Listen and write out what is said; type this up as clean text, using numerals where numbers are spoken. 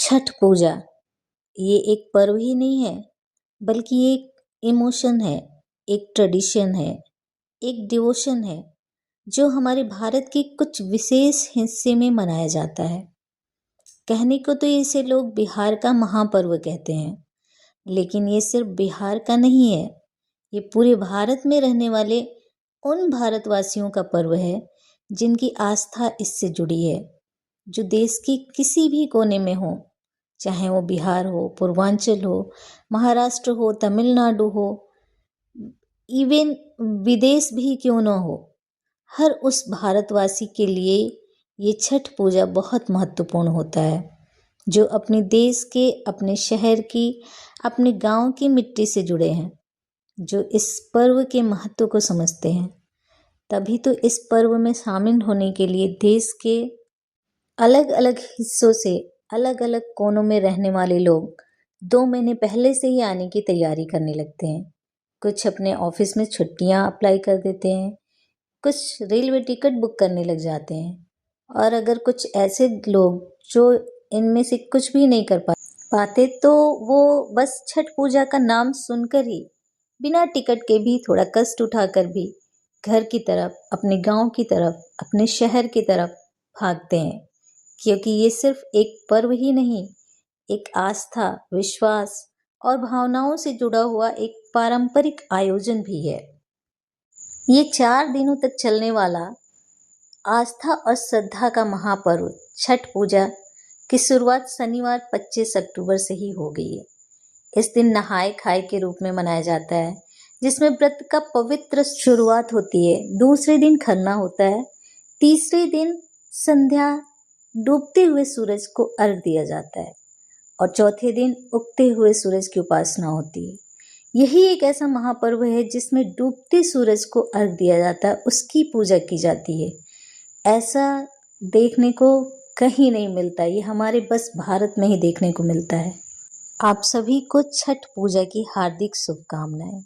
छठ पूजा ये एक पर्व ही नहीं है, बल्कि एक इमोशन है, एक ट्रेडिशन है, एक डिवोशन है जो हमारे भारत के कुछ विशेष हिस्से में मनाया जाता है। कहने को तो इसे लोग बिहार का महापर्व कहते हैं, लेकिन ये सिर्फ बिहार का नहीं है। ये पूरे भारत में रहने वाले उन भारतवासियों का पर्व है जिनकी आस्था इससे जुड़ी है, जो देश के किसी भी कोने में हो, चाहे वो बिहार हो, पूर्वांचल हो, महाराष्ट्र हो, तमिलनाडु हो, इवन विदेश भी क्यों न हो, हर उस भारतवासी के लिए ये छठ पूजा बहुत महत्वपूर्ण होता है, जो अपने देश के, अपने शहर की, अपने गांव की मिट्टी से जुड़े हैं, जो इस पर्व के महत्व को समझते हैं। तभी तो इस पर्व में शामिल होने के लिए देश के अलग अलग हिस्सों से, अलग अलग कोनों में रहने वाले लोग 2 महीने पहले से ही आने की तैयारी करने लगते हैं। कुछ अपने ऑफिस में छुट्टियां अप्लाई कर देते हैं, कुछ रेलवे टिकट बुक करने लग जाते हैं, और अगर कुछ ऐसे लोग जो इनमें से कुछ भी नहीं कर पाते तो वो बस छठ पूजा का नाम सुनकर ही बिना टिकट के भी थोड़ा कष्ट उठाकर भी घर की तरफ, अपने गांव की तरफ, अपने शहर की तरफ भागते हैं, क्योंकि ये सिर्फ एक पर्व ही नहीं, एक आस्था, विश्वास और भावनाओं से जुड़ा हुआ एक पारंपरिक आयोजन भी है। ये 4 दिनों तक चलने वाला आस्था और श्रद्धा का महापर्व छठ पूजा की शुरुआत शनिवार 25 अक्टूबर से ही हो गई है। इस दिन नहाय खाए के रूप में मनाया जाता है, जिसमें व्रत का पवित्र शुरुआत होती है। दूसरे दिन खरना होता है, तीसरे दिन संध्या डूबते हुए सूरज को अर्घ दिया जाता है, और चौथे दिन उगते हुए सूरज की उपासना होती है। यही एक ऐसा महापर्व है जिसमें डूबते सूरज को अर्घ दिया जाता है, उसकी पूजा की जाती है। ऐसा देखने को कहीं नहीं मिलता, ये हमारे बस भारत में ही देखने को मिलता है। आप सभी को छठ पूजा की हार्दिक शुभकामनाएं।